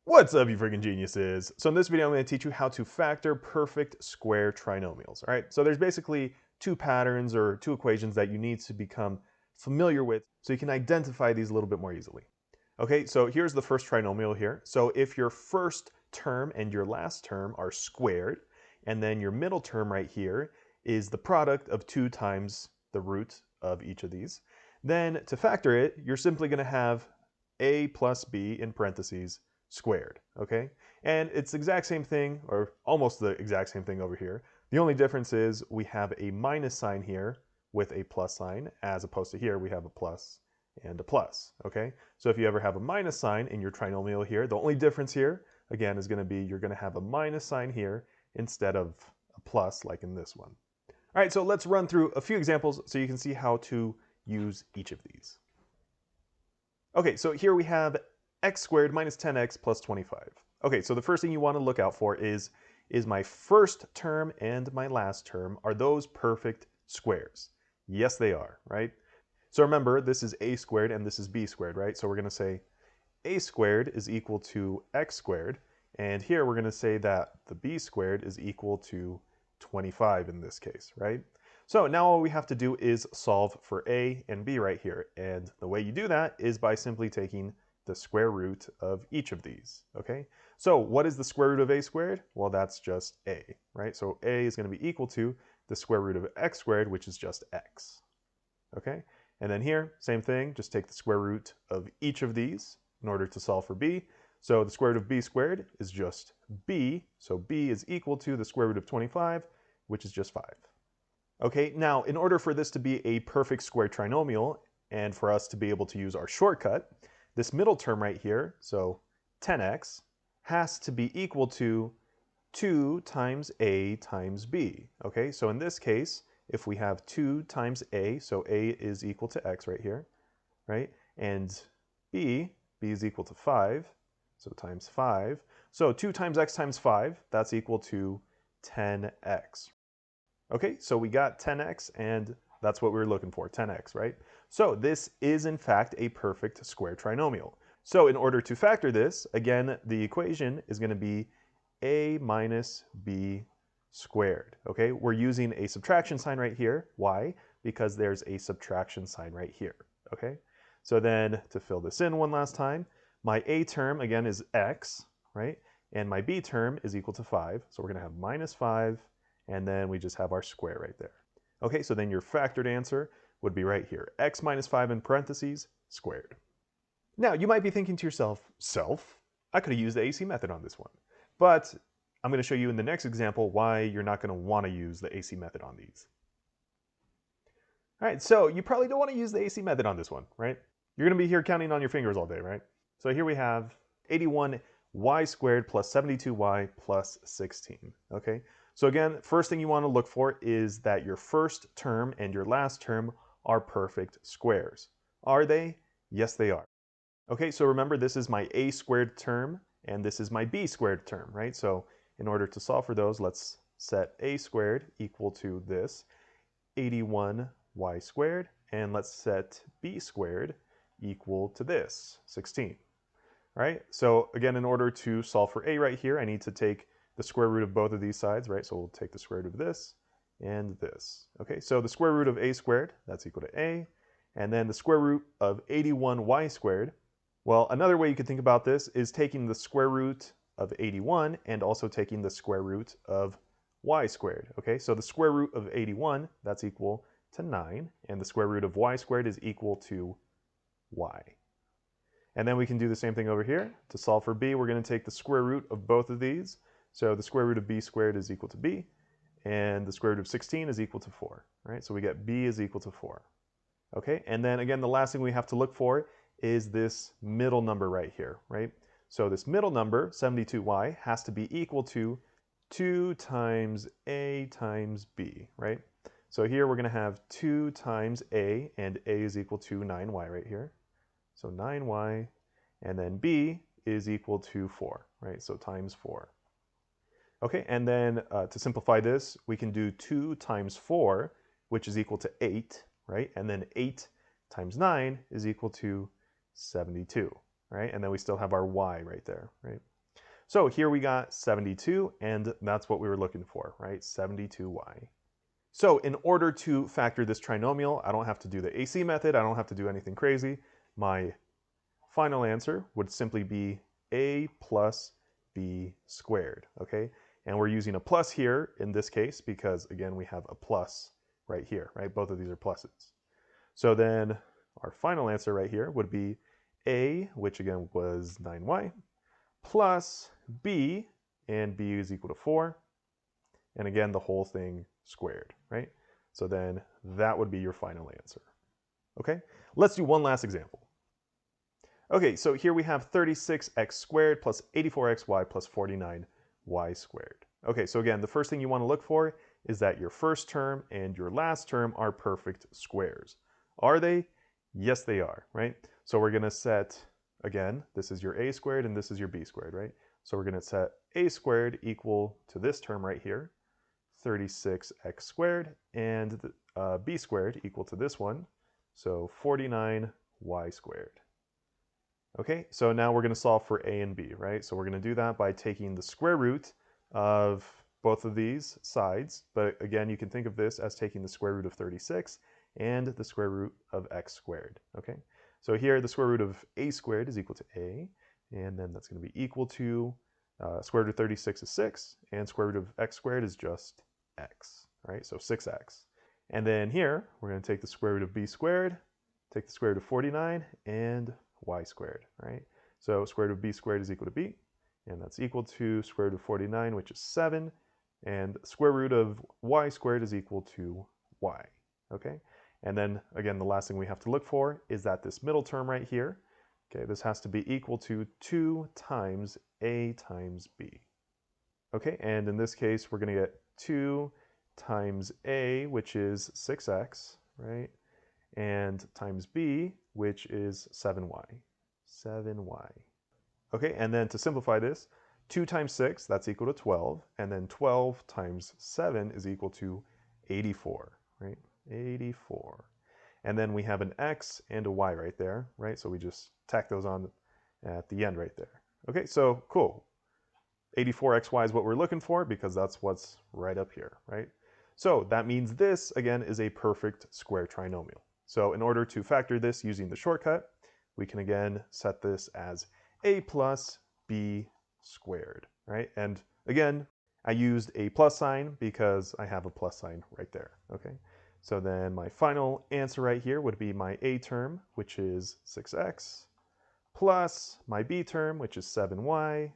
What's up, you freaking geniuses? So in this video, I'm going to teach you how to factor perfect square trinomials. All right, so there's basically two patterns or two equations that you need to become familiar with so you can identify these a little bit more easily. Okay, so here's the first trinomial here. So if your first term and your last term are squared, and then your middle term right here is the product of 2 times the root of each of these, then to factor it, you're simply going to have a plus b in parentheses squared, okay? And it's the exact same thing, or almost the exact same thing over here. The only difference is we have a minus sign here with a plus sign, as opposed to here we have a plus and a plus, okay? So if you ever have a minus sign in your trinomial here, the only difference here, again, is gonna be you're gonna have a minus sign here instead of a plus like in this one. All right, so let's run through a few examples so you can see how to use each of these. Okay, so here we have x squared minus 10x plus 25. Okay, so the first thing you want to look out for is my first term and my last term, are those perfect squares? Yes, they are, right? So remember, this is a squared and this is b squared, right? So we're going to say a squared is equal to x squared, and here we're going to say that the b squared is equal to 25 in this case, right? So now all we have to do is solve for a and b right here, and the way you do that is by simply taking the square root of each of these, okay? So what is the square root of a squared? Well, that's just a, right? So a is going to be equal to the square root of x squared, which is just x, okay? And then here, same thing, just take the square root of each of these in order to solve for b. So the square root of b squared is just b, so b is equal to the square root of 25, which is just 5. Okay, now in order for this to be a perfect square trinomial and for us to be able to use our shortcut, this middle term right here, so 10x, has to be equal to 2 times a times b. Okay, so in this case, if we have 2 times a, so a is equal to x right here, right? And b is equal to 5, so times 5. So 2 times x times 5, that's equal to 10x. Okay, so we got 10x, and that's what we were looking for, 10x, right? So this is in fact a perfect square trinomial. So in order to factor this, again, the equation is going to be a minus b squared, okay? We're using a subtraction sign right here. Why? Because there's a subtraction sign right here, okay? So then to fill this in one last time, my a term, again, is x, right? And my b term is equal to 5, so we're going to have minus 5, and then we just have our square right there. Okay, so then your factored answer would be right here, x minus 5 in parentheses squared. Now, you might be thinking to yourself, I could have used the AC method on this one. But I'm going to show you in the next example why you're not going to want to use the AC method on these. All right, so you probably don't want to use the AC method on this one, right? You're going to be here counting on your fingers all day, right? So here we have 81y squared plus 72y plus 16, okay? So again, first thing you want to look for is that your first term and your last term are perfect squares. Are they? Yes, they are. Okay, so remember this is my a squared term and this is my b squared term, right? So in order to solve for those, let's set a squared equal to this, 81y squared, and let's set b squared equal to this, 16. All right, so again, in order to solve for a right here, I need to take the square root of both of these sides, right? So we'll take the square root of this and this. Okay, so the square root of a squared, that's equal to a, and then the square root of 81y squared. Well, another way you could think about this is taking the square root of 81 and also taking the square root of y squared. Okay, so the square root of 81, that's equal to 9, and the square root of y squared is equal to y. And then we can do the same thing over here. To solve for b, we're going to take the square root of both of these. So the square root of b squared is equal to b, and the square root of 16 is equal to 4. Right? So we get b is equal to 4. Okay, and then again, the last thing we have to look for is this middle number right here, right? So this middle number, 72y, has to be equal to 2 times a times b, right? So here we're going to have 2 times a, and a is equal to 9y right here. So 9y, and then b is equal to 4, right? So times 4. Okay, and then to simplify this, we can do 2 times 4, which is equal to 8, right? And then 8 times 9 is equal to 72, right? And then we still have our y right there, right? So here we got 72, and that's what we were looking for, right? 72y. So in order to factor this trinomial, I don't have to do the AC method. I don't have to do anything crazy. My final answer would simply be a plus b squared, okay? And we're using a plus here in this case because, again, we have a plus right here, right? Both of these are pluses. So then our final answer right here would be a, which again was 9y, plus b, and b is equal to 4, and again, the whole thing squared, right? So then that would be your final answer. Okay, let's do one last example. Okay, so here we have 36x squared plus 84xy plus 49y squared. Okay, so again, the first thing you want to look for is that your first term and your last term are perfect squares. Are they? Yes, they are, right? So we're going to set, again, this is your a squared and this is your b squared, right? So we're going to set a squared equal to this term right here, 36x squared, and b squared equal to this one, so 49y squared. Okay, so now we're going to solve for a and b, right? So we're going to do that by taking the square root of both of these sides, but again, you can think of this as taking the square root of 36 and the square root of x squared, okay? So here, the square root of a squared is equal to a, and then that's going to be equal to square root of 36 is 6, and square root of x squared is just x, right? So 6x. And then here, we're going to take the square root of b squared, take the square root of 49, and y squared, right? So square root of b squared is equal to b, and that's equal to square root of 49, which is 7, and square root of y squared is equal to y, okay? And then, again, the last thing we have to look for is that this middle term right here, okay, this has to be equal to 2 times a times b. Okay, and in this case, we're going to get 2 times a, which is 6x, right? And times b, which is 7y. 7y. Okay, and then to simplify this, 2 times 6, that's equal to 12, and then 12 times 7 is equal to 84, right? 84. And then we have an x and a y right there, right? So we just tack those on at the end right there. Okay, so cool. 84xy is what we're looking for because that's what's right up here, right? So that means this, again, is a perfect square trinomial. So in order to factor this using the shortcut, we can again set this as a plus b squared, right? And again, I used a plus sign because I have a plus sign right there, okay? So then my final answer right here would be my a term, which is 6x, plus my b term, which is 7y,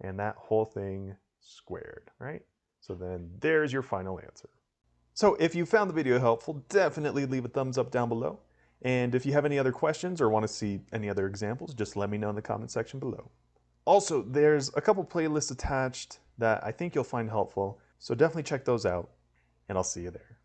and that whole thing squared, right? So then there's your final answer. So if you found the video helpful, definitely leave a thumbs up down below. And if you have any other questions or want to see any other examples, just let me know in the comment section below. Also, there's a couple playlists attached that I think you'll find helpful, so definitely check those out, and I'll see you there.